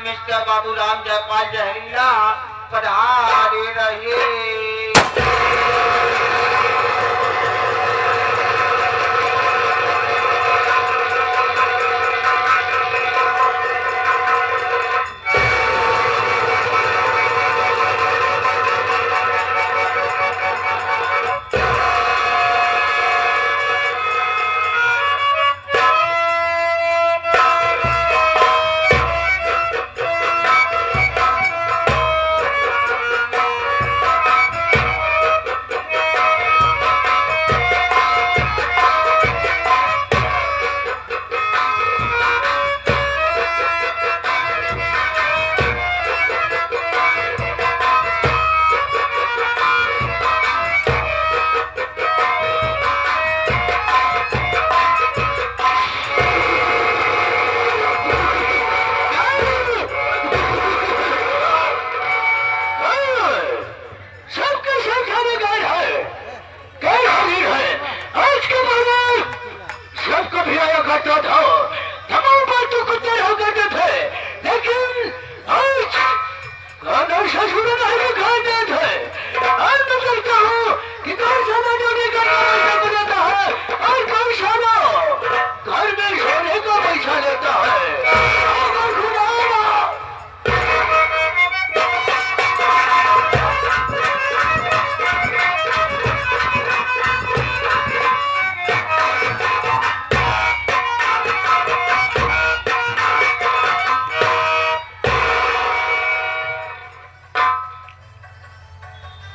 Mister Babu Ram Jaipal जहरीला पधारे रहे।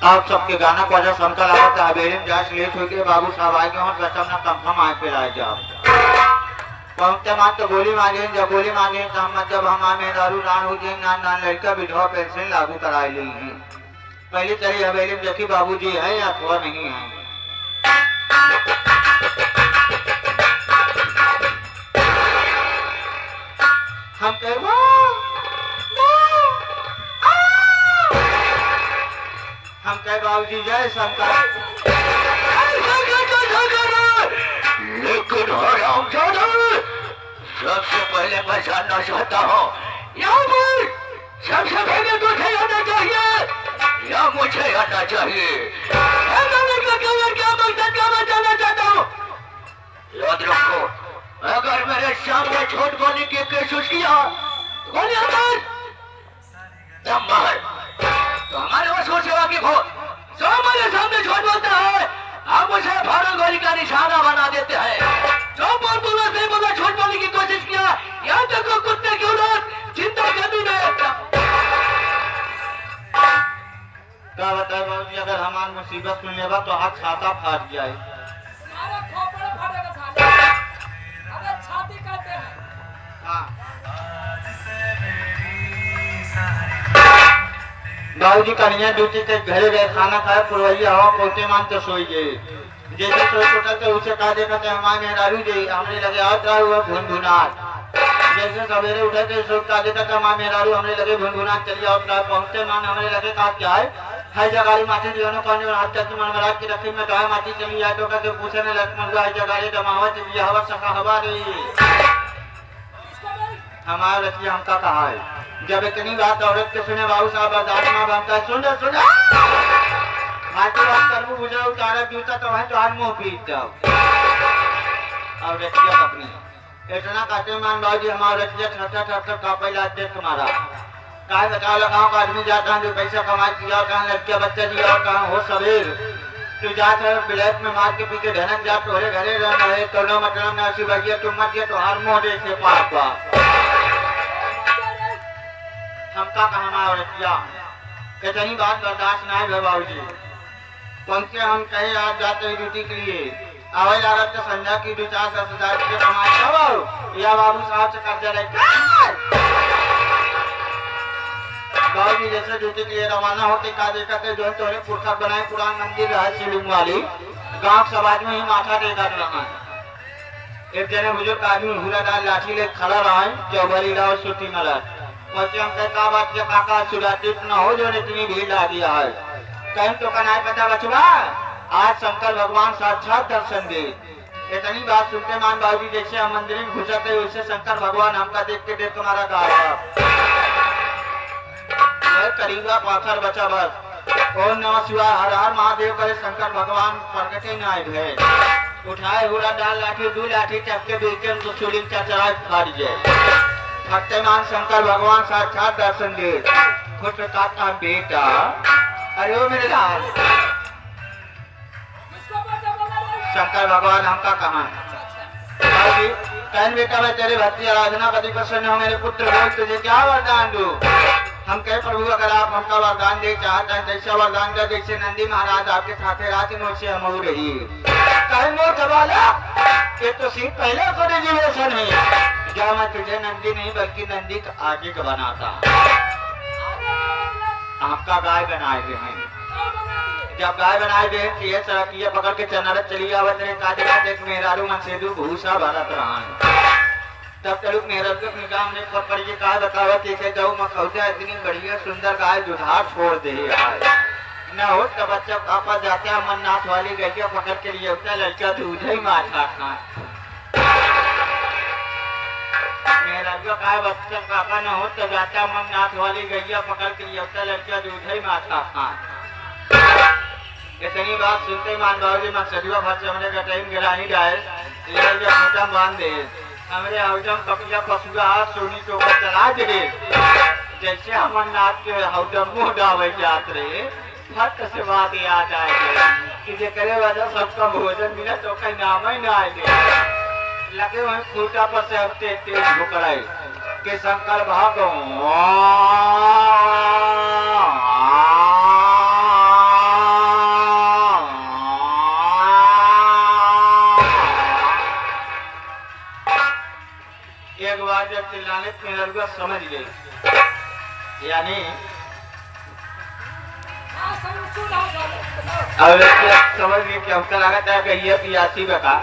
आप सबके गाना को अजा सुनकर आवत हवेली में जास लेट हो के बाबू साहब आए के और कसम ना कंफर्म आए पे लाए जाओ पहुंचते मान तो गोली मांगे जब गोली मांगे तो हम जब हम में दारू रान हो जाए ना लड़का विधवा पेंशन लागू कराई ली पहले चली हवेली में देखी बाबूजी है या थोड़ा नहीं है। हम कह हम कहे बाबूजी जय शंकर लेकिन सबसे पहले मैं जानना चाहता हूँ यहाँ पर सबसे पहले तुझे आना चाहिए या मुझे आना चाहिए। क्या मैं जानना चाहता हूँ। याद रखो अगर मेरे सामने झूठ बोलने की कोशिश किया गोली अंदर दम बाहर तो हमारे वो सोचे वाकिफ हो जो हमारे सामने झूठ बोलता है आप मुझे फारूक गोली का निशाना बना देते हैं। जो बोला से बोला झूठ बोलने की कोशिश किया यहाँ तक कुत्ते की औलाद जिंदा कभी नहीं क्या बताए बाबूजी अगर हमारी मुसीबत सुन लेगा तो हाथ छाता फाट जाए छाती कहते हैं। हाँ बाबूजी कन्हैया ड्यूटी से घरे गए खाना खाए पुरवैया हवा पोते मान तो सोई गए जैसे सोच उठा तो उसे कहा देखा थे हमारे मेहरारू जी हमने लगे और क्या हुआ भुनभुनाट जैसे सवेरे उठे थे सोच कहा देखा था हमारे मेहरारू हमने लगे भुनभुनाट चलिए और क्या पहुंचते मान हमने लगे कहा क्या है जगाड़ी माटी दियोनो कौन हाथ तक मन मरा के रखी में गाय माटी चली जाए तो कहते पूछे ने लक्ष्मण है जगाड़ी जमावा चलिए हवा सका हवा रही हमारे रखिए हमका कहा है जब इतनी बात औरत के सुने बाबू साहब बर्दाश्त ना बनता सुनो सुनो माटी बात करूँ मुझे उतारा जूता तो वहीं तो हाथ मुँह पीट जाओ और रखिए अपनी इतना कहते मान बाबू जी हमारे रखिए ठट्ठा कापे लाते तुम्हारा कहा बताओ लगाओ का आदमी जाता है जो पैसा कमा किया कहाँ लड़किया बच्चा दिया और कहाँ हो सवेर तू जात है ब्लैक में मार के पी के ढनक जा तोरे घरे रहना है तो मतलब न ऐसी बगिया तुम मत तो हार मुँह दे से पाप हमका कहना और किया कितनी बात बर्दाश्त ना है बाबू जी पंखे हम कहे आप जाते हैं ड्यूटी के लिए आवाज आ रहा था संध्या की 2-4-10,000 रुपये कमाए या बाबू साहब से कर्जा लेकर बाबू जी जैसे ड्यूटी के लिए रवाना होते का देखा थे जो तोरे पुरखा बनाए पुरान मंदिर है शिलिंग वाली गांव समाज में ही माथा टेका रहा है एक जने बुजुर्ग आदमी हुरा डाल लाठी ले खड़ा रहा है चौबरी ला और सूटी मला बच्चे हम कहता बात के काका सुरक्षित न हो जो इतनी भीड़ ला दिया है कहीं तो कनाई पता बचवा आज शंकर भगवान साक्षात दर्शन दे इतनी बात सुनते मान बाबू जी जैसे हम मंदिर में घुसते वैसे शंकर भगवान हमका देख के देख तुम्हारा कहा पूरा पाथर बचा बस। ओम नमः शिवाय, हर हर महादेव करे शंकर भगवान प्रकटे न आए भय। उठाए हुआ डाल लाठी दू लाठी चपके बीके तो चूड़ी चचरा फाड़ जाए। भक्तमान शंकर भगवान साक्षात दर्शन दे। खुद का बेटा, अरे ओ मेरे लाल, शंकर भगवान हमका कहा कहन बेटा मैं तेरे भक्ति आराधना पति प्रसन्न हो मेरे पुत्र बोल तुझे क्या वरदान दूं? हम कहे प्रभु अगर आप हमका वरदान दे चाहते हैं जैसा वरदान दे जैसे नंदी महाराज आपके साथे रात से हम हो रही कहे मोर वाला ये तो सीट पहले को रिजर्वेशन है। क्या मैं तुझे नंदी नहीं बल्कि नंदी आगे का बनाता, आपका गाय बनाए हुए हैं। जब गाय बनाए गए ये सड़किया पकड़ के चनारत चली आवत रहे काजे देख मेहरारू मन सेदू भूसा भरत रहा। तब तलुक मेहरारू के निगाह में पकड़ के कहा बतावा कैसे जाऊं मैं खौजा इतनी बढ़िया सुंदर गाय दुधार छोड़ दे आए न हो तब बच्चा पापा जाते अमरनाथ वाली गैया पकड़ के लिए उठा लड़का दूध ही माथा खा। मेहरारू कहा बच्चा पापा न हो तब जाता अमरनाथ वाली गैया पकड़ के लिए उठा लड़का दूध ही माथा खा। इतनी बात सुनते ही मान बाबू जी मैं सदियों भर से हमने टाइम गिरा ही जाए ले जब मोटा बांध दे हमरे हौजम कपिया पशुआ सोनी के ऊपर चला दे जैसे अमरनाथ के हौजम मुंह डावे जात रहे फट से बात याद आए कि जे करे वजह सबका भोजन मिला तो कहीं नाम ही ना आए लगे वहीं फूटा पर से हफ्ते तेज भुकड़ाई के शंकर भगवान एक बार जब चिल्लाने मेहरुआ समझ गई यानी अब समझ गई कि हमका लागत है कि ये पियासी बका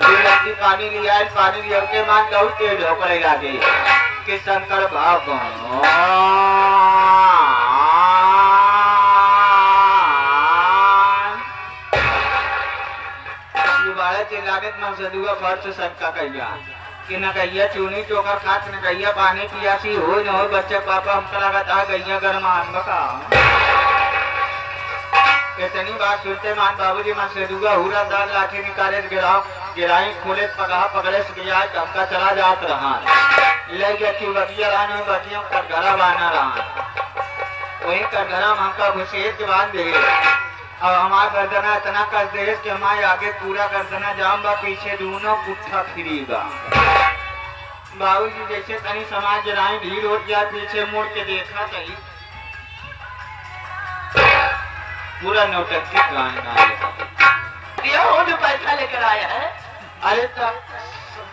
पानी लिया पानी लिया के मान बहुत तेज होकर लागे कि शंकर भगवान चिल्लाने मन सदुआ फर्श शंका कहिया कि न गैया चूनी चोकर खात न गैया पानी पियासी हो न हो बच्चे पापा हमका लगा गैया गरमान बका। इतनी बात सुनते मान बाबूजी मन से दुआ हुरा दाल लाठी निकाले गिराई खोले पगहा पकड़े से गया हमका चला जात रहा ले गया बगिया रान में बगिया कर घरा बाना रहा वही कर घरा हमका घुसेट के बाद दे अब हमारा गर्दना इतना कस दे कि हमारे आगे पूरा गर्दना जाम बा पीछे दोनों पुट्ठा फिरीगा। बाबू जी जैसे कहीं समाज राई भीड़ हो गया पीछे मुड़ के देखा कहीं पूरा नौटंकी जो पैसा लेकर आया है। अरे तब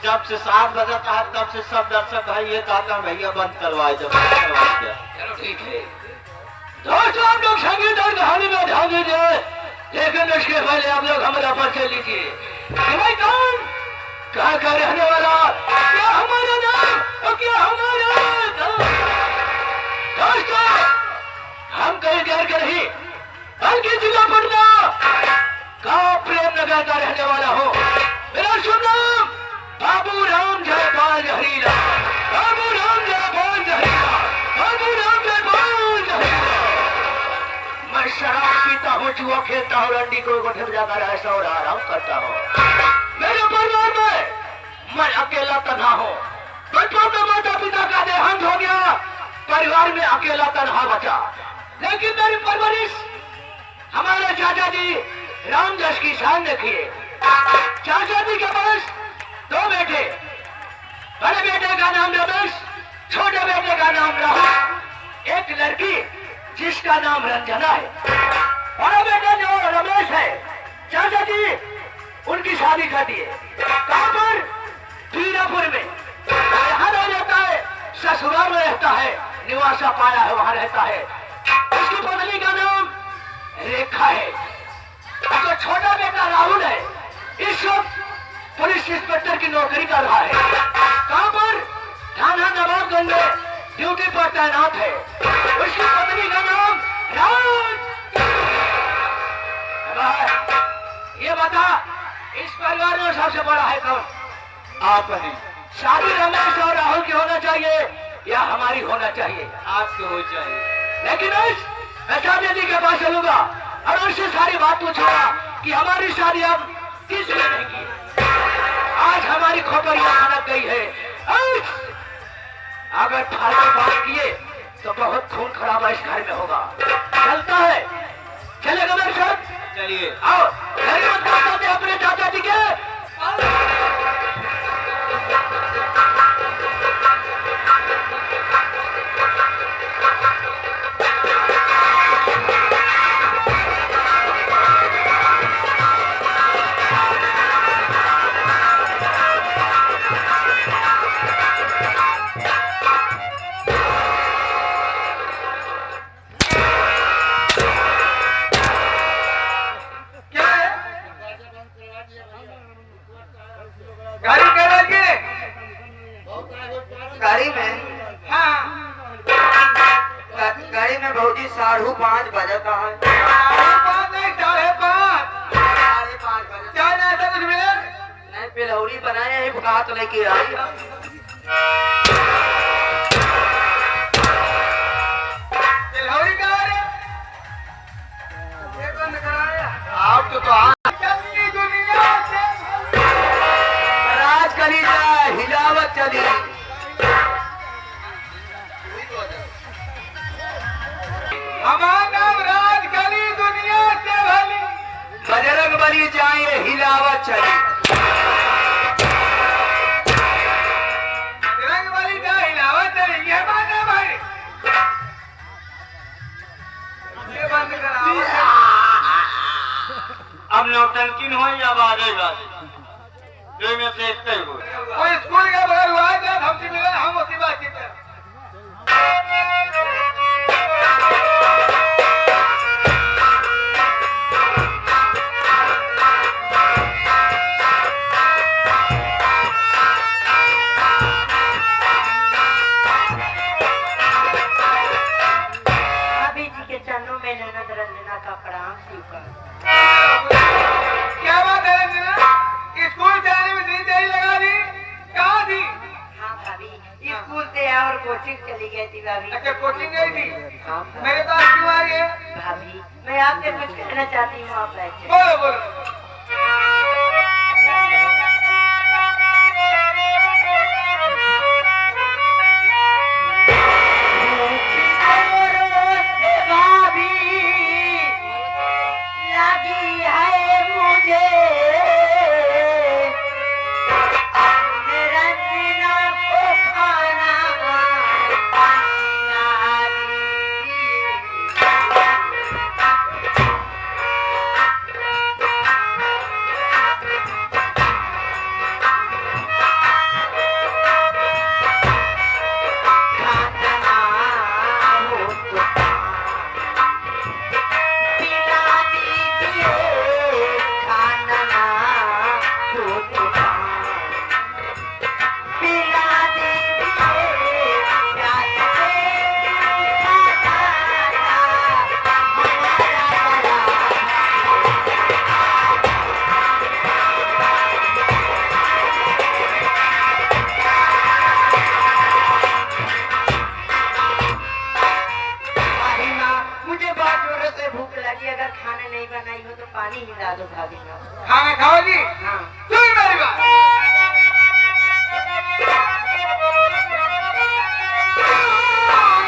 जब से 7 बजे था तब से सब दर्शक भाई ये कहता भैया बंद करवाए जब चलो ठीक है दोस्तों आप लोग संगीत और कहानी में ध्यान दीजिए लेकिन उसके पहले आप लोग हमारा परिचय लीजिए कौन कहाँ का रहने वाला क्या हमारा नाम और क्या हमारा दोस्तों हम कहीं देर के नहीं बल्कि जिला पटना गाँव प्रेम नगर का रहने वाला हो। मेरा शुभ नाम बाबू राम जयपाल जहरीला बाबू राम जयपाल जहरीला बाबू राम जयपाल जहरीला। मैं शराब पीता हूँ जुआ खेलता हूँ रंडी को गोठे जाकर ऐसा और आराम करता हूँ। मेरे परिवार में मैं अकेला तन्हा हूँ। बचपन में माता पिता का देहांत हो गया परिवार में अकेला तन्हा बचा लेकिन मेरी परवरिश हमारे चाचा जी राम जस की शान देखिए। चाचा जी के पास 2 बेटे बड़े बेटे का नाम रमेश छोटे बेटे का नाम राहुल एक लड़की जिसका नाम रंजना है। बड़ा बेटा जो रमेश है चाचा जी उनकी शादी कर दिए कहां पर पीरापुर में यहाँ नहीं रहता है ससुराल में रहता है निवासा पाया है वहां रहता है। उसकी पत्नी का नाम रेखा है। तो छोटा बेटा राहुल है इस वक्त पुलिस इंस्पेक्टर की नौकरी कर रहा है। कहां पर थाना नवाबगंज में ड्यूटी पर तैनात है। उसकी पत्नी का नाम राज। ये बता इस परिवार में सबसे बड़ा है कौन? आप हैं। शादी रमेश और राहुल की होना चाहिए या हमारी होना चाहिए? आपकी हो चाहिए। लेकिन मैं शादी जी के पास चलूंगा और उससे सारी बात पूछूंगा कि हमारी शादी अब किस लिए नहीं की। आज हमारी खोपड़ियां खनक गई है। अगर फालतू बात किए तो बहुत खून खराबा इस घर में होगा। चलता है, चलेगा मेरे साथ? चलिए। आओ, अपने चाचा जी के। गाड़ी में? हाँ। गाड़ी में भौजी 5:30 बजता है। 5:30 नहीं, 5:30। 5:30 बजे। क्या नाश्ता कुछ मिले? नहीं, बिलौरी बनाए हैं, भात लेके आई। बिलौरी कहाँ है? ये बंद कराया। आप तो राज कली जाए, हिलावत चली। हमारा नाम राज कली, दुनिया से भली। बजरंग बली जाए, हिलावत चली। बजरंग बली जाए, हिलावत चली। ये बात है भाई। ये बंद कराओ। अब नौटंकी हो या बाजेगा, दो में से एक तय हो। कोई स्कूल का बगैर हुआ है, हमसे मिले, हम उसी बात की तरह। क्या बात है रंजना? स्कूल से आने में इतनी देरी लगा दी? कहाँ थी? हाँ भाभी, स्कूल से और कोचिंग चली गई थी भाभी। अच्छा, कोचिंग गई थी? हाँ मेरे पास क्यों आ गए? भाभी, मैं आपसे कुछ कहना चाहती हूँ, आप बैठे। बोलो बोलो। अगर खाना नहीं बनाई हो तो पानी ही ला दो भाभी। खाना खाओ जी? हाँ। सुन मेरी बात। काम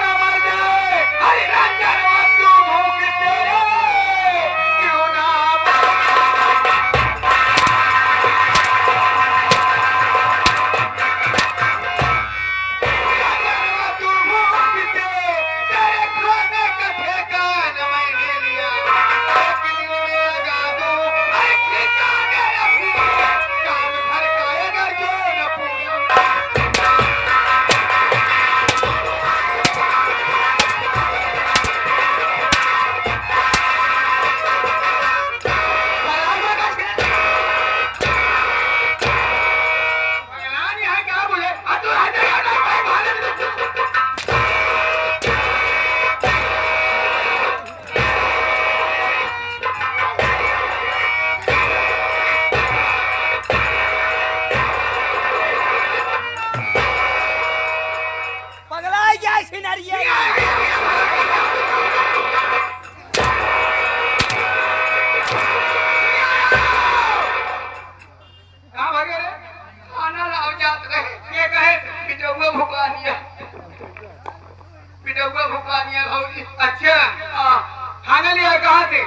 पिटौआ भुका दिया भौजी। अच्छा हाँ, खाना लिया कहाँ से?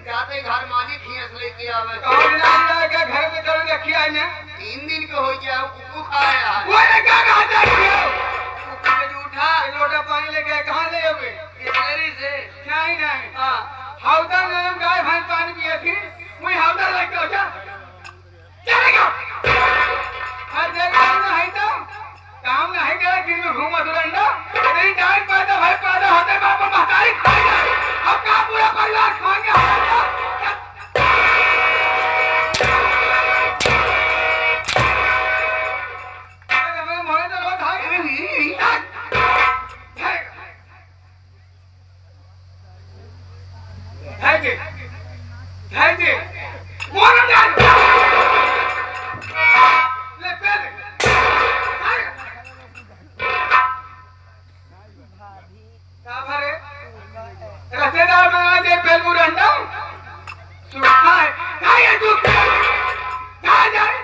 जाते घर माजी खींच लेके आवे। और ना के घर में चल रखी है ना 3 दिन के हो गया कुकू खाया है। वो ने क्या कहा था कुकू के जूठा लोटा पानी लेके कहाँ ले जाओगे? बिस्लरी से। नहीं नहीं हाँ, हाउदा में गाय भैंस पानी पिए थी वही हाउदा लेके हो जा चलेगा हर जगह नहीं तो काम नहीं करे दिन में घूमा दुरंडा नहीं डाल पैदा भाई पैदा होते बाप महतारी खाएगा अब का पूरा परिवार खाएगा मेरे मोहल्ले तो लोग खाएंगे मोहल्ला डाल ले पहले भरे रसेदार बना दे पेलू रंडा सुखा है खाए तू खा जाए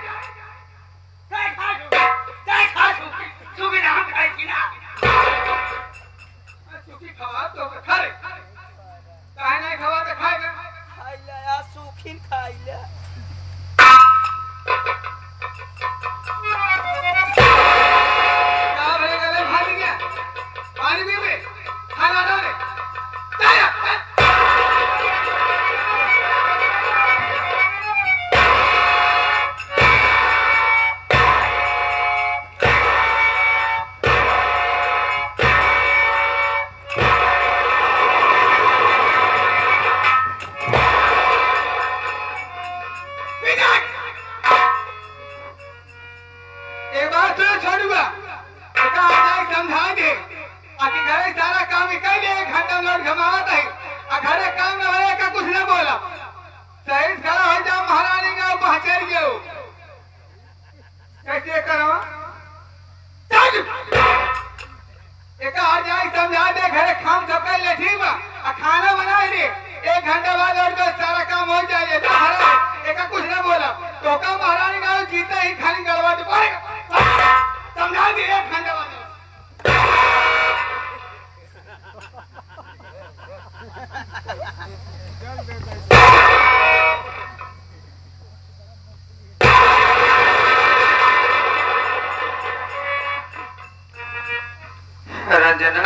काय खा सुगी ना हम खाई की ना। सुखी खवा तो खा रे काहे नहीं खवा तो खाएगा खाइला या सूखी खाइला। क्या भरे गले भाग गया पानी पी ले खाना डाले जाया एक बात तो छोड़ूंगा बेटा आज समझा दे आके घरे सारा काम कर ले 1 घंटा लोट घमावत है आ घरे काम न होए का कुछ न बोला सही खड़ा हो जा महारानी का पहुंचर गयो कैसे करो चल एक आ जाए समझा दे घरे काम सब कर ले ठीक बा आ खाना बना ले 1 घंटा बाद और तो सारा काम हो जाए तो महाराज एक कुछ न बोला तो का महारानी का जीते ही खाली गलवा दे पड़ेगा समझा दे 1 घंटा बाद रंजना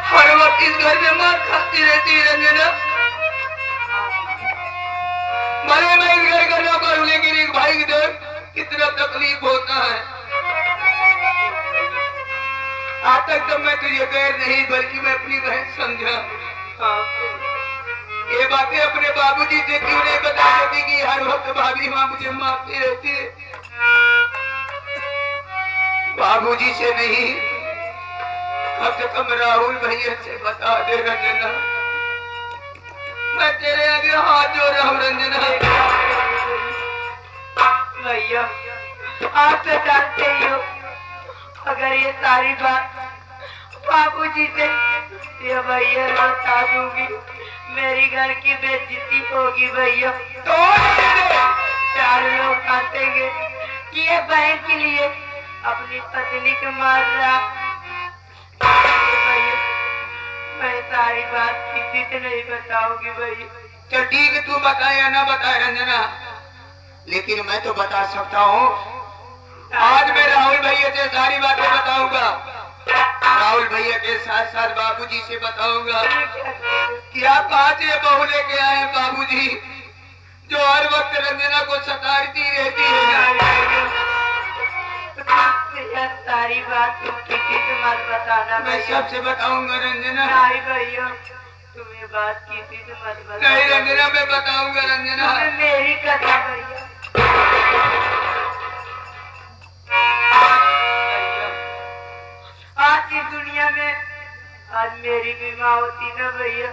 हर वक्त इस घर में मार खाती रहती है रंजना। भले मैं इस घर का नौकर हूं लेकिन एक भाई की देख कितना तकलीफ होता है। आज तक तो मैं तुझे गैर नहीं बल्कि मैं अपनी बहन समझा। ये बातें अपने बाबूजी से क्यों नहीं बता देती कि हर वक्त भाभी माँ मुझे मारती रहती है। बाबूजी से नहीं कम से कम राहुल भैया से बता दे रंजना। मैं तेरे आगे हाथ जोड़ रहा हूँ रंजना। भैया आप तो जानते ही हो अगर ये सारी बात बाबूजी से ये भैया बता दूंगी मेरी घर की बेइज्जती होगी भैया। तो 4 लोग काटेंगे कि ये बहन के लिए अपनी पत्नी को मार रहा। भैया मैं सारी बात किसी से नहीं बताऊंगी भैया। चल ठीक है तू बताए या ना बताए रंजना लेकिन मैं तो बता सकता हूँ। आज मैं राहुल भैया से सारी बातें बताऊंगा। राहुल भैया के साथ साथ बाबूजी से बताऊंगा कि आप कहाँ से बहू लेके आए बाबूजी जो हर वक्त रंजना को सताती रहती है। सारी बात तुम किसी से मत बताना। मैं सबसे बताऊंगा रंजना। नहीं भैया तुम ये बात किसी से मत बताना। नहीं रंजना मैं बताऊंगा रंजना। मेरी कसम भैया। आज की दुनिया में आज मेरी भी माँ होती ना भैया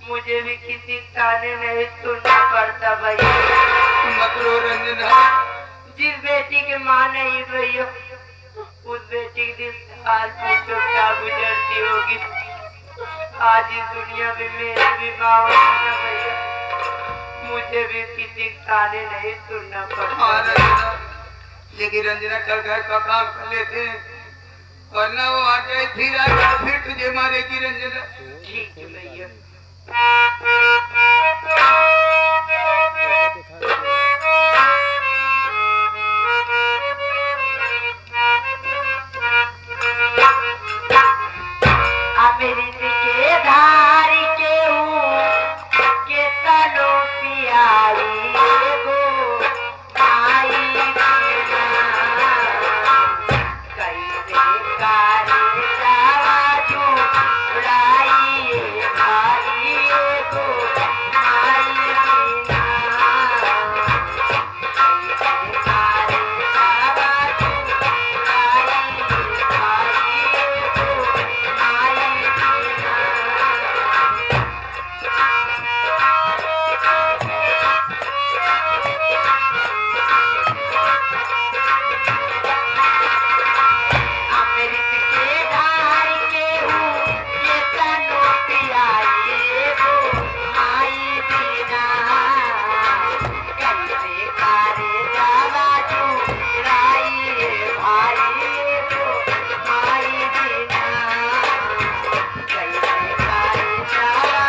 मुझे भी किसी ताने नहीं सुनना पड़ता भैया। मत रो रंजना। जिस बेटी की माँ नहीं भैया उस बेटी के दिल आज पूछो क्या गुजरती होगी। आज इस दुनिया में मेरी भी माँ होती ना भैया मुझे भी किसी ताने नहीं सुनना पड़ता। लेकिन रंजना कल घर का काम कर लेते हैं, वरना वो आ जाए फिर आएगा फिर तुझे मारेगी रंजना। ठीक है भैया। अमृत के धार के के तनो पियाई गो आई बिना कैसे कारे जावा जुड़ाई भाई गो आई बिना कैसे कारे जावा जुड़ाई भाई गो आई बिना। अमृत के धार के ये तनो पियाई गो आई बिना कैसे कारे जावा जुड़ाई भाई गो आई बिना कैसे कारे जावा